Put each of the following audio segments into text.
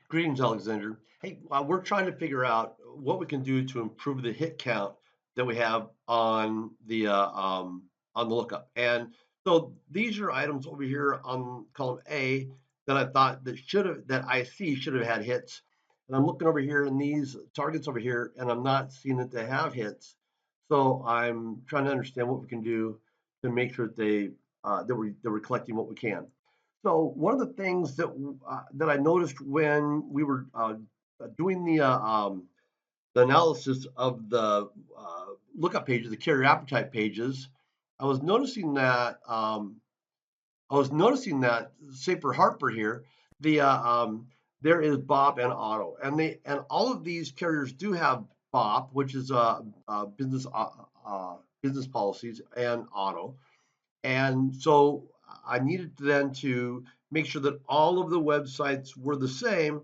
Greetings, Alexander. Hey, we're trying to figure out what we can do to improve the hit count that we have on the lookup. And so these are items over here on column A that I thought that I see should have had hits. And I'm looking over here in these targets over here, and I'm not seeing that they have hits. So I'm trying to understand what we can do to make sure that we're collecting what we can. So one of the things that I noticed when we were doing the analysis of the lookup pages, the carrier appetite pages, I was noticing that say for Hartford here, the there is BOP and auto, and all of these carriers do have BOP, which is business policies, and auto. And so I needed then to make sure that all of the websites were the same.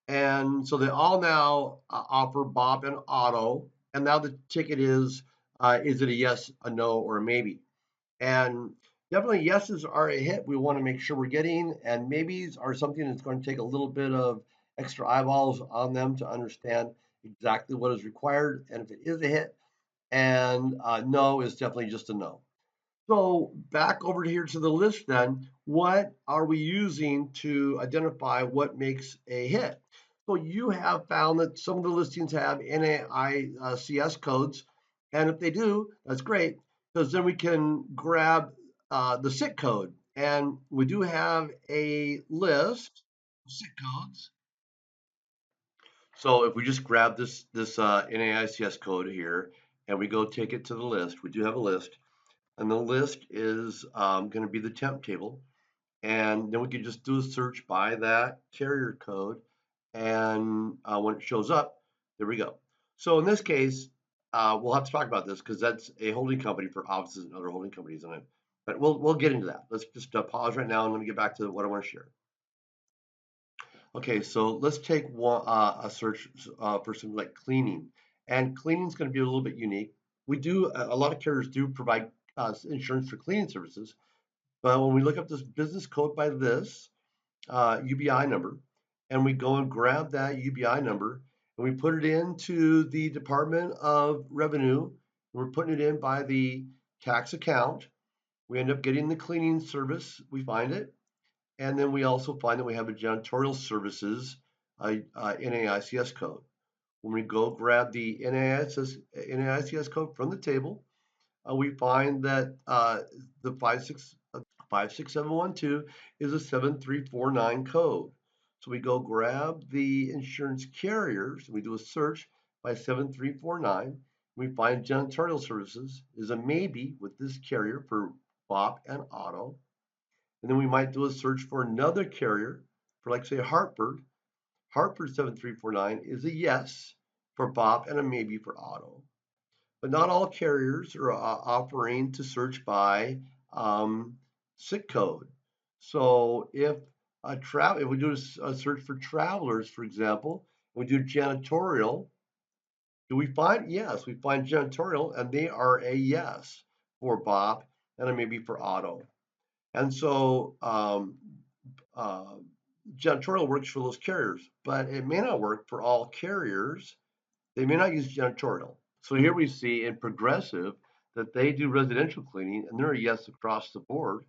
And so they all now offer BOP and auto. And now the ticket is it a yes, a no, or a maybe? And definitely yeses are a hit we want to make sure we're getting, and maybes are something that's going to take a little bit of extra eyeballs on them to understand exactly what is required. And if it is a hit, and no is definitely just a no. So back over here to the list then, what are we using to identify what makes a hit? So you have found that some of the listings have NAICS codes, and if they do, that's great, because then we can grab the SIC code. And we do have a list of SIC codes. So if we just grab this NAICS code here and we go take it to the list, we do have a list. And the list is going to be the temp table. And then we can just do a search by that carrier code. And when it shows up, there we go. So in this case, we'll have to talk about this because that's a holding company for offices and other holding companies on it. But we'll get into that. Let's just pause right now and let me get back to what I want to share. Okay, so let's take a search for something like cleaning. And cleaning is going to be a little bit unique. A lot of carriers do provide insurance for cleaning services, but when we look up this business code by this UBI number, and we go and grab that UBI number, and we put it into the Department of Revenue, and we're putting it in by the tax account, we end up getting the cleaning service, we find it, and then we also find that we have a janitorial services NAICS code. When we go grab the NAICS code from the table, we find that the 56712 is a 7349 code. So we go grab the insurance carriers, we do a search by 7349. We find janitorial services is a maybe with this carrier for BOP and auto. And then we might do a search for another carrier for, like, say, Hartford. Hartford 7349 is a yes for BOP and a maybe for auto. But not all carriers are offering to search by SIC code. So if we do a search for travelers, for example, we do janitorial, do we find? Yes, we find janitorial, and they are a yes for BOP and a maybe for auto. And so uh, janitorial works for those carriers, but it may not work for all carriers. They may not use janitorial. So here we see in Progressive that they do residential cleaning, and they're a yes across the board.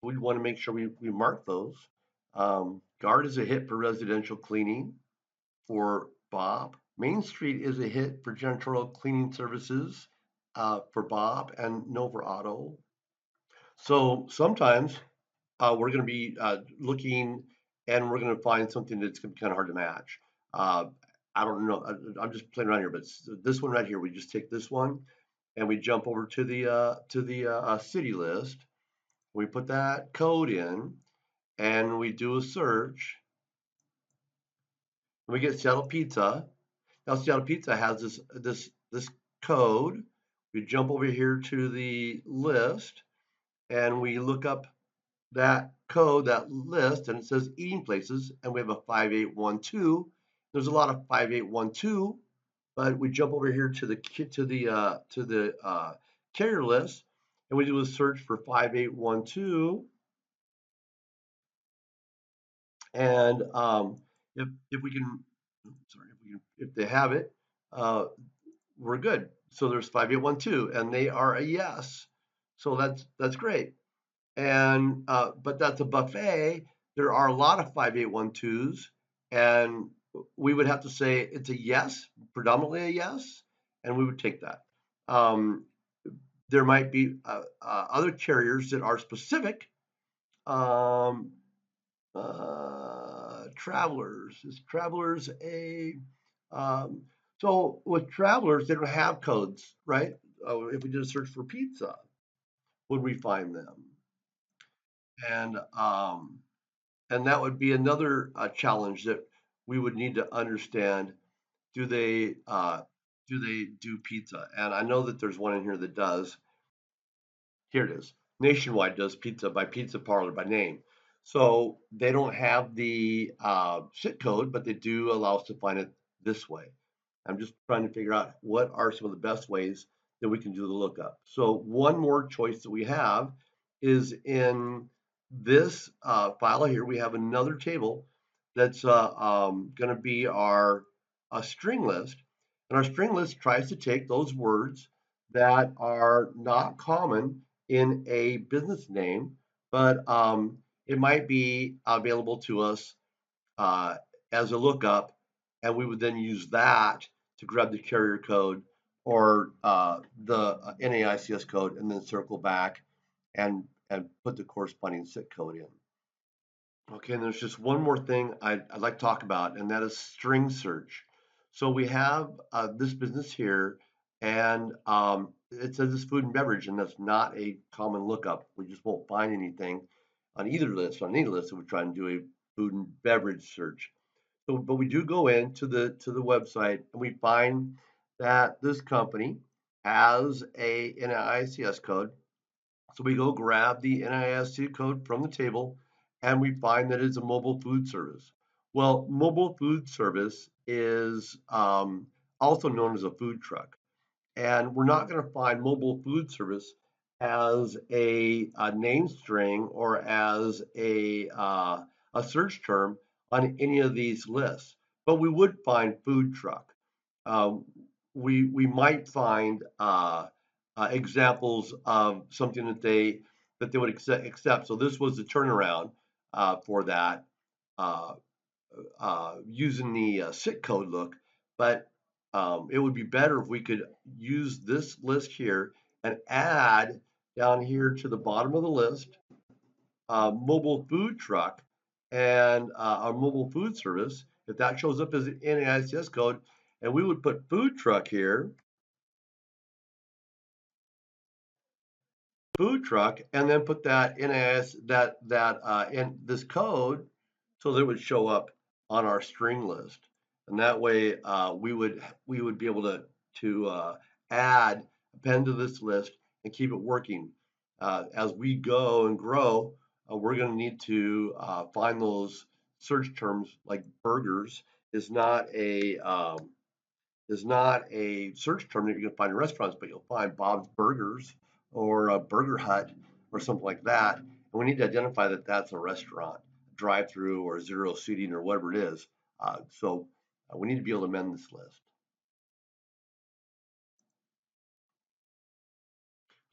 We want to make sure we mark those. Guard is a hit for residential cleaning for Bob. Main Street is a hit for janitorial cleaning services for Bob, and no for Auto. So sometimes we're going to be looking, and we're going to find something that's going to be kind of hard to match. Uh, I don't know. I'm just playing around here, but this one right here, we just take this one and we jump over to the city list. We put that code in and we do a search. And we get Seattle Pizza. Now Seattle Pizza has this code. We jump over here to the list and we look up that code, that list, and it says eating places, and we have a 5812. There's a lot of 5812, but we jump over here to the carrier list, and we do a search for 5812, and if we can, sorry, if they have it, uh, we're good. So there's 5812, and they are a yes. So that's great. And but that's a buffet. There are a lot of 5812s, and we would have to say it's a yes, predominantly a yes, and we would take that. Um, there might be other carriers that are specific. Um, Travelers, is Travelers a um, so with Travelers, they don't have codes, right? If we did a search for pizza, would we find them? And um, and that would be another challenge that we would need to understand. Do they do pizza? And I know that there's one in here that does. Here it is. Nationwide does pizza by Pizza Parlor by name. So they don't have the SIT code, but they do allow us to find it this way. I'm just trying to figure out what are some of the best ways that we can do the lookup. So one more choice that we have is in this file here. We have another table that's going to be our string list, and our string list tries to take those words that are not common in a business name, but it might be available to us uh, as a lookup, and we would then use that to grab the carrier code or the NAICS code, and then circle back and put the corresponding SIT code in. Okay, and there's just one more thing I'd like to talk about, and that is string search. So we have this business here, and it says it's food and beverage, and that's not a common lookup. We just won't find anything on either list, on any list, if we try and do a food and beverage search. So, but we do go into the website, and we find that this company has a NAICS code, so we go grab the NISC code from the table, and we find that it's a mobile food service. Well, mobile food service is also known as a food truck. And we're not going to find mobile food service as a name string or as a search term on any of these lists, but we would find food truck. Um, we might find examples of something that they would accept. So this was the turnaround for that. Uh, using the SIT code look, but it would be better if we could use this list here and add down here to the bottom of the list mobile food truck and our mobile food service. If that shows up as an NAICS code, and we would put food truck here, food truck, and then put that NAIS in this code so that it would show up on our string list. And that way we would be able to add append to this list and keep it working. As we go and grow, we're going to need to find those search terms like burgers is not a search term that you're going to find in restaurants, but you'll find Bob's Burgers or a Burger Hut or something like that. And we need to identify that that's a restaurant, drive-through or zero seating or whatever it is. So we need to be able to amend this list.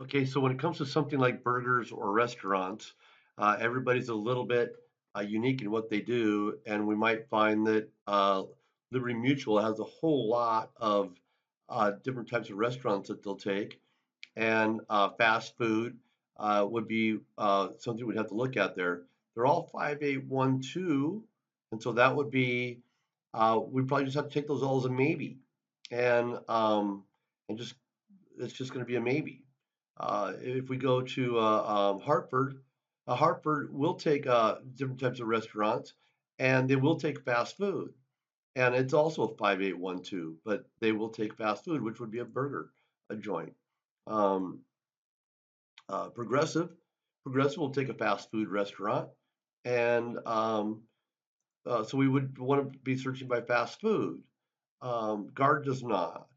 Okay, so when it comes to something like burgers or restaurants, everybody's a little bit unique in what they do, and we might find that Liberty Mutual has a whole lot of different types of restaurants that they'll take, and fast food would be something we'd have to look at there. They're all 5812, and so that would be we probably just have to take those all as a maybe, and just it's just going to be a maybe. If we go to Hartford, Hartford will take different types of restaurants, and they will take fast food, and it's also a 5812, but they will take fast food, which would be a burger, a joint. Um, Progressive. Progressive will take a fast food restaurant, and so we would want to be searching by fast food. Guard does not.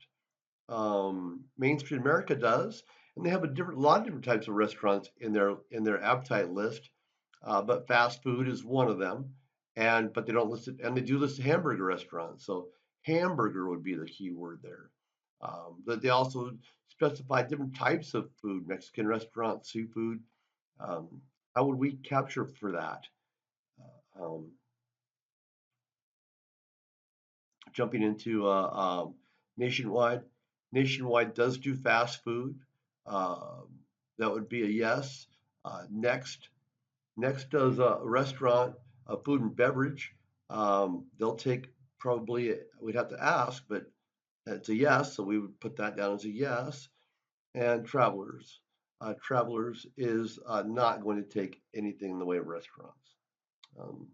Main Street America does, and they have a lot of different types of restaurants in their appetite list, but fast food is one of them. but they don't list it, and they do list hamburger restaurants. So hamburger would be the key word there. But they also specify different types of food: Mexican restaurant, seafood. Um, how would we capture for that? Um, Jumping into Nationwide. Nationwide does do fast food. Um, that would be a yes. Next does a restaurant, food and beverage. They'll take probably, we'd have to ask, but it's a yes, so we would put that down as a yes. And Travelers. Travelers is not going to take anything in the way of restaurants. Um,